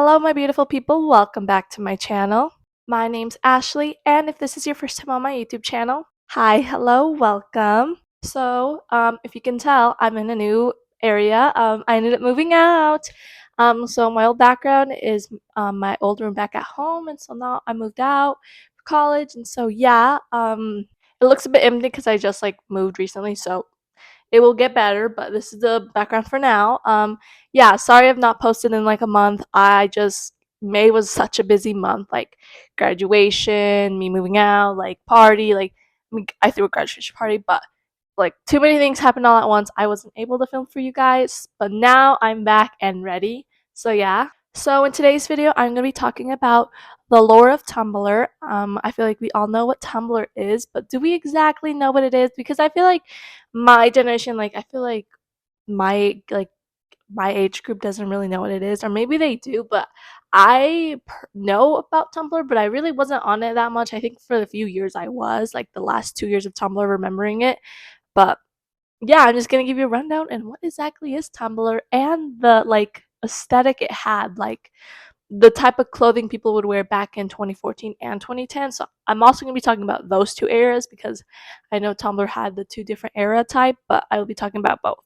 Hello, my beautiful people. Welcome back to my channel. My name's Ashley, and if this is your first time on my YouTube channel, hi, hello, welcome. If you can tell, I'm in a new area. I ended up moving out. So my old background is my old room back at home, and so now I moved out for college, and so yeah, it looks a bit empty because I just like moved recently, so it will get better, but this is the background for now. Yeah, sorry I've not posted in like a month. May was such a busy month, like graduation, me moving out, like party, I threw a graduation party, but like too many things happened all at once. I wasn't able to film for you guys, but now I'm back and ready. So yeah. So in today's video, I'm gonna be talking about the lore of Tumblr. I feel like we all know what Tumblr is, but do we exactly know what it is? Because I feel like my generation, I feel like my my age group doesn't really know what it is, or maybe they do, but know about Tumblr, but I really wasn't on it that much. I think for the few years I was, like the last 2 years of Tumblr, remembering it. But yeah, I'm just gonna give you a rundown and what exactly is Tumblr and the aesthetic it had, like the type of clothing people would wear back in 2014 and 2010. So I'm also going to be talking about those two eras because I know Tumblr had the two different era type, but I will be talking about both.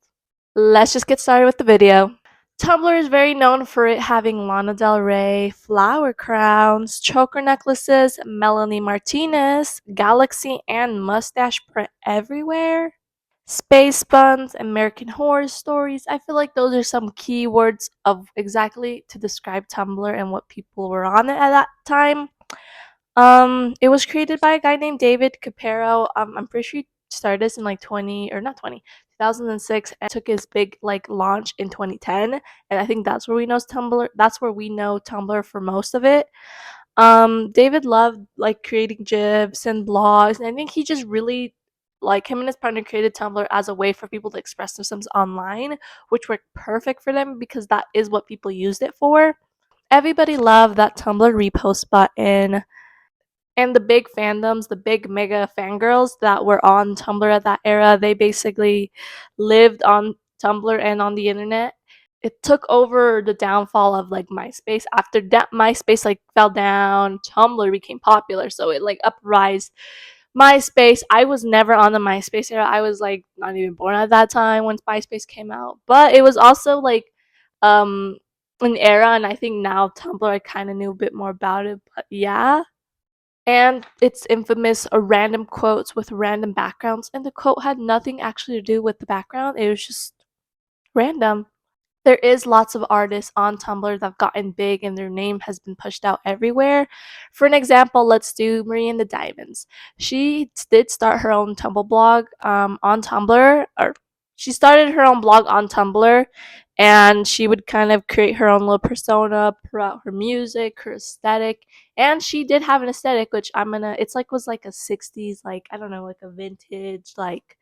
Let's just get started with the video. Tumblr is very known for it having Lana Del Rey, flower crowns, choker necklaces, Melanie Martinez, galaxy and mustache print everywhere, space buns, American Horror Stories. I feel like those are some keywords of exactly to describe Tumblr and what people were on it at that time. It was created by a guy named David Capero. I'm pretty sure he started this in like 2006 and took his big like launch in 2010. And I think that's where we know Tumblr. That's where we know Tumblr for most of it. David loved like creating gifs and blogs, and I think he just really like him and his partner created Tumblr as a way for people to express themselves online, which worked perfect for them because that is what people used it for. Everybody loved that Tumblr repost button and the big fandoms, the big mega fangirls that were on Tumblr at that era. They basically lived on Tumblr and on the internet. It took over the downfall of like MySpace. After that, MySpace like fell down, Tumblr became popular, so it like uprised MySpace. I was never on the MySpace era. I was like not even born at that time when MySpace came out, but it was also like um an era, and I think now Tumblr I kind of knew a bit more about it. But yeah, and it's infamous random quotes with random backgrounds, and the quote had nothing actually to do with the background. It was just random. There is lots of artists on Tumblr that have gotten big and their name has been pushed out everywhere. For an example, let's do Marie and the Diamonds. She did start her own Tumblr blog on Tumblr, or she started her own blog on Tumblr, and she would kind of create her own little persona, put out her music, her aesthetic, and she did have an aesthetic, which it's like was like a 60s, like I don't know, like a vintage, like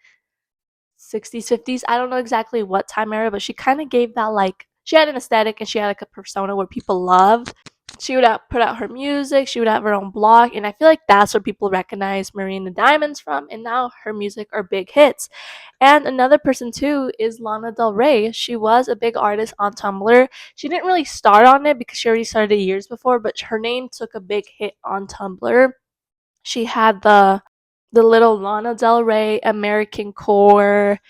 60s, 50s. I don't know exactly what time era, but she kind of gave that like she had an aesthetic and she had like a persona where people loved. She would put out her music, she would have her own blog, and I feel like that's where people recognize Marie and the Diamonds from, and now her music are big hits. And another person too is Lana Del Rey. She was a big artist on Tumblr. She didn't really start on it because she already started years before, but her name took a big hit on Tumblr. She had the little Lana Del Rey, American Core,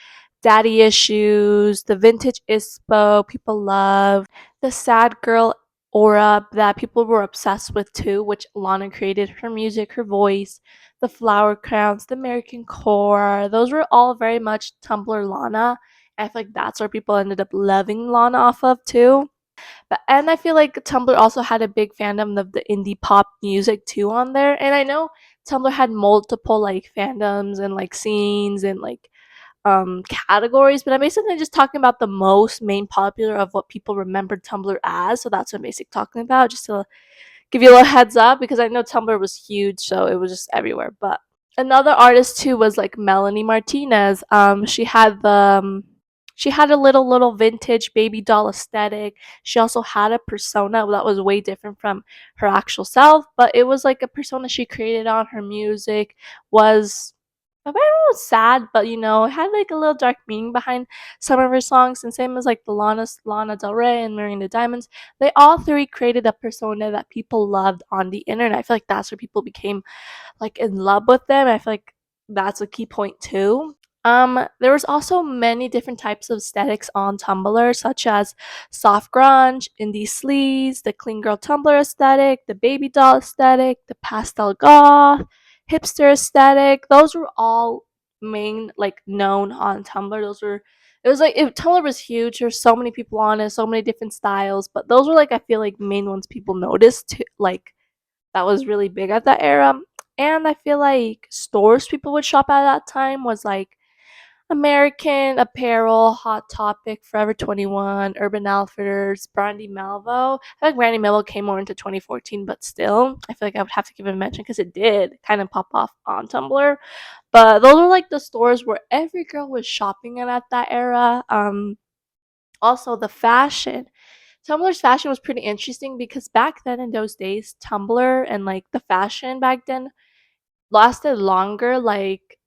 Daddy Issues, the Vintage ISPO people love, the Sad Girl aura that people were obsessed with too, which Lana created her music, her voice, the Flower Crowns, the American Core. Those were all very much Tumblr Lana. I feel like that's where people ended up loving Lana off of too. And I feel like Tumblr also had a big fandom of the indie pop music too on there. And I know Tumblr had multiple like fandoms and like scenes and like categories, but I'm basically just talking about the most main popular of what people remembered Tumblr as. So that's what I'm basically talking about, just to give you a little heads up because I know Tumblr was huge, so it was just everywhere. But another artist too was like Melanie Martinez. She had a little vintage baby doll aesthetic. She also had a persona that was way different from her actual self, but it was like a persona she created on her music was The background was sad, but it had like a little dark meaning behind some of her songs, and same as like the Lana Del Rey and Marina Diamonds. They all three created a persona that people loved on the internet. I feel like that's where people became like in love with them. I feel like that's a key point too. There was also many different types of aesthetics on Tumblr, such as soft grunge, indie sleaze, the clean girl Tumblr aesthetic, the baby doll aesthetic, the pastel goth, hipster aesthetic. Those were all main like known on Tumblr. Those were it was like Tumblr was huge. There's so many people on it, so many different styles, but those were like I feel like main ones people noticed. Like that was really big at that era. And I feel like stores people would shop at that time was like American Apparel, Hot Topic, Forever 21, Urban Outfitters, Brandy Melville. I feel like Brandy Melville came more into 2014, but still, I feel like I would have to give it a mention because it did kind of pop off on Tumblr. But those were like the stores where every girl was shopping at that era. Also, the fashion. Tumblr's fashion was pretty interesting because back then in those days, Tumblr and like the fashion back then lasted longer. Like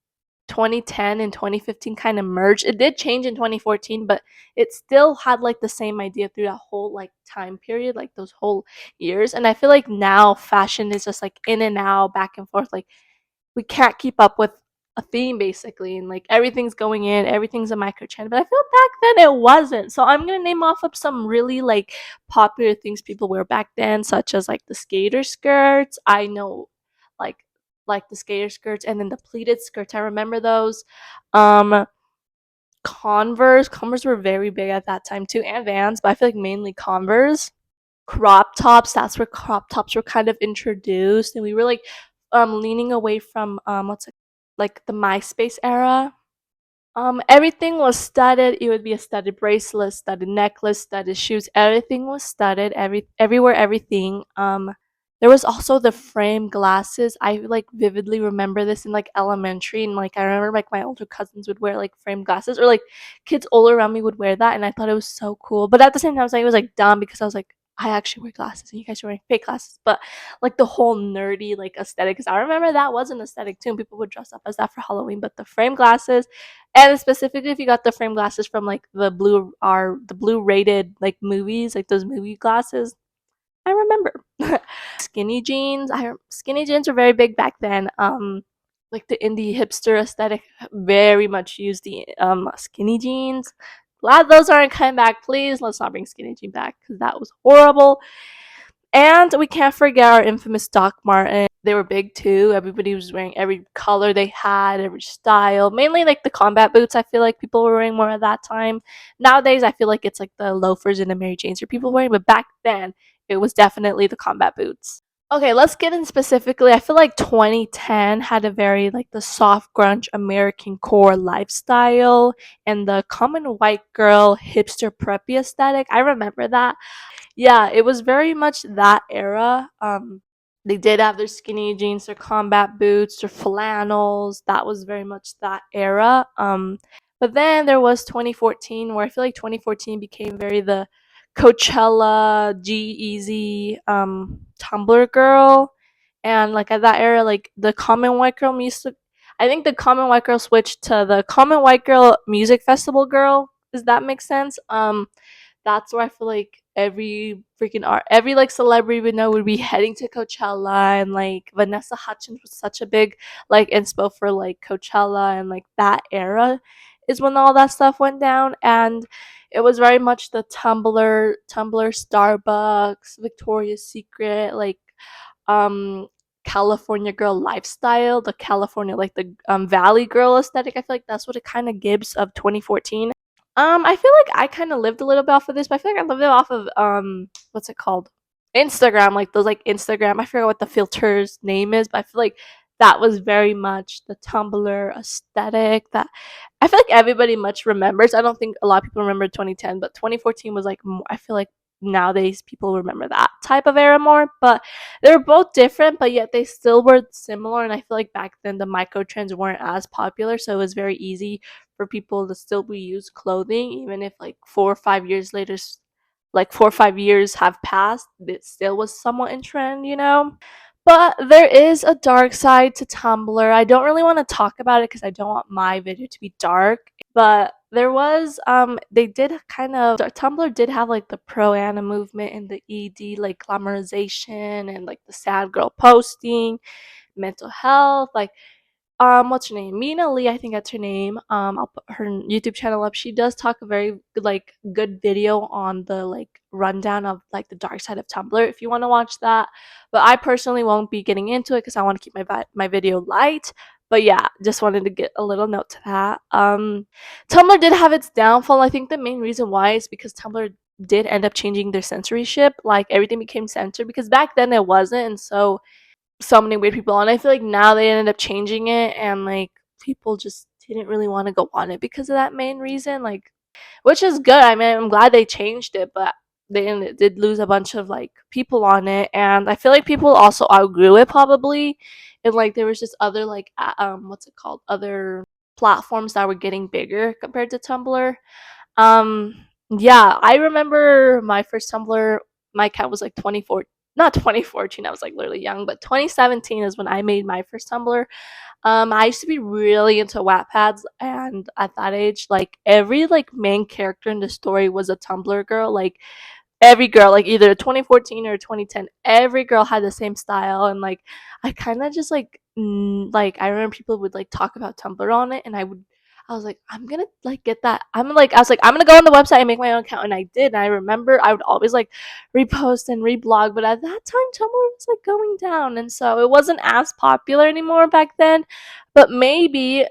2010 and 2015 kind of merged. It did change in 2014, but it still had like the same idea through that whole like time period, like those whole years. And I feel like now fashion is just like in and out, back and forth. Like we can't keep up with a theme basically, and like everything's going in, everything's a micro trend. But I feel back then it wasn't. So I'm gonna name off of some really like popular things people wear back then, such as like the skater skirts. I know like the skater skirts and then the pleated skirts. I remember those. Um Converse were very big at that time too, and Vans, but I feel like mainly Converse. Crop tops, that's where crop tops were kind of introduced, and we were like leaning away from what's it like the MySpace era. Everything was studded. It would be a studded bracelet, studded necklace, studded shoes. Everything was studded. Everywhere, everything. There was also the frame glasses. I like vividly remember this in like elementary, and like I remember like my older cousins would wear like frame glasses, or like kids older around me would wear that, and I thought it was so cool. But at the same time, I was like, it was like dumb because I was like, I actually wear glasses, and you guys are wearing fake glasses. But like the whole nerdy like aesthetic, because I remember that was an aesthetic too, and people would dress up as that for Halloween. But the frame glasses, and specifically if you got the frame glasses from like the blue rated like movies, like those movie glasses, I remember. Skinny jeans were very big back then. Like the indie hipster aesthetic very much used the skinny jeans. Glad those aren't coming back. Please let's not bring skinny jean back because that was horrible. And we can't forget our infamous Doc Martens. They were big too. Everybody was wearing every color they had, every style. Mainly like the combat boots. I feel like people were wearing more at that time. Nowadays, I feel like it's like the loafers and the Mary Janes are people wearing, but back then it was definitely the combat boots. Okay, let's get in specifically. I feel like 2010 had a very like the soft grunge American core lifestyle and the common white girl hipster preppy aesthetic. I remember that. Yeah, it was very much that era. They did have their skinny jeans, their combat boots, their flannels. That was very much that era. But then there was 2014, where I feel like 2014 became very the Coachella, G-Eazy, Tumblr girl, and like at that era, like the common white girl music. I think the common white girl switched to the common white girl music festival girl. Does that make sense? That's where I feel like every like celebrity we know would be heading to Coachella, and like Vanessa Hudgens was such a big like inspo for like Coachella, and like that era is when all that stuff went down, and it was very much the Tumblr, Starbucks, Victoria's Secret, like um California girl lifestyle, the California like the Valley girl aesthetic. I feel like that's what it kind of gives of 2014. I feel like I kind of lived a little bit off of this, but I feel like I lived it off of what's it called? Instagram, like those like Instagram. I forget what the filter's name is, but I feel like that was very much the Tumblr aesthetic that I feel like everybody much remembers. I don't think a lot of people remember 2010, but 2014 was like I feel like nowadays people remember that type of era more. But they were both different, but yet they still were similar. And I feel like back then the micro trends weren't as popular, so it was very easy for people to still reuse clothing, even if like 4 or 5 years later, like 4 or 5 years have passed, it still was somewhat in trend. But there is a dark side to Tumblr. I don't really want to talk about it because I don't want my video to be dark. But there was they did kind of Tumblr did have like the pro ana movement and the ED like glamorization and like the sad girl posting, mental health, like what's her name? Mina Lee, I think that's her name. I'll put her YouTube channel up. She does talk a very like good video on the like rundown of like the dark side of Tumblr if you want to watch that. But I personally won't be getting into it because I want to keep my video light. But yeah, just wanted to get a little note to that. Tumblr did have its downfall. I think the main reason why is because Tumblr did end up changing their censorship. Like everything became censored because back then it wasn't, and so many weird people on. I feel like now they ended up changing it, and like people just didn't really want to go on it because of that main reason. Like, which is good. I mean, I'm glad they changed it, but did lose a bunch of like people on it, and I feel like people also outgrew it probably, and like there was just other like what's it called, other platforms that were getting bigger compared to Tumblr. Um, yeah, I remember my first Tumblr. My account was like 24, not 2014. I was like literally young, but 2017 is when I made my first Tumblr. I used to be really into Wattpads, and at that age, like every like main character in the story was a Tumblr girl. Like every girl, like either 2014 or 2010, every girl had the same style, and like I kind of just like I remember people would like talk about Tumblr on it, and I was like, I'm gonna like get that. I was like, I'm gonna go on the website and make my own account, and I did. And I remember I would always like repost and reblog, but at that time Tumblr was like going down, and so it wasn't as popular anymore back then. But maybe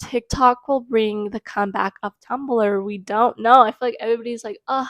TikTok will bring the comeback of Tumblr. We don't know. I feel like everybody's like, oh,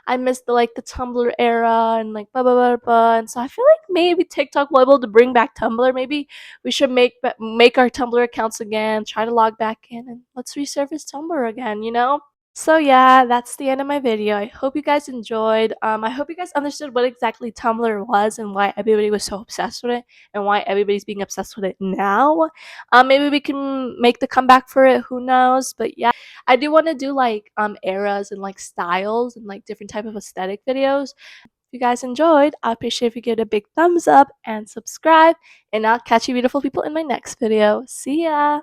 I miss the Tumblr era and like blah blah blah blah. And so I feel like maybe TikTok will be able to bring back Tumblr. Maybe we should make our Tumblr accounts again, try to log back in, and let's resurface Tumblr again. You know. So yeah, that's the end of my video. I hope you guys enjoyed. I hope you guys understood what exactly Tumblr was and why everybody was so obsessed with it and why everybody's being obsessed with it now. Maybe we can make the comeback for it. Who knows? But yeah, I do want to do like eras and like styles and like different type of aesthetic videos. If you guys enjoyed, I appreciate if you give it a big thumbs up and subscribe. And I'll catch you beautiful people in my next video. See ya!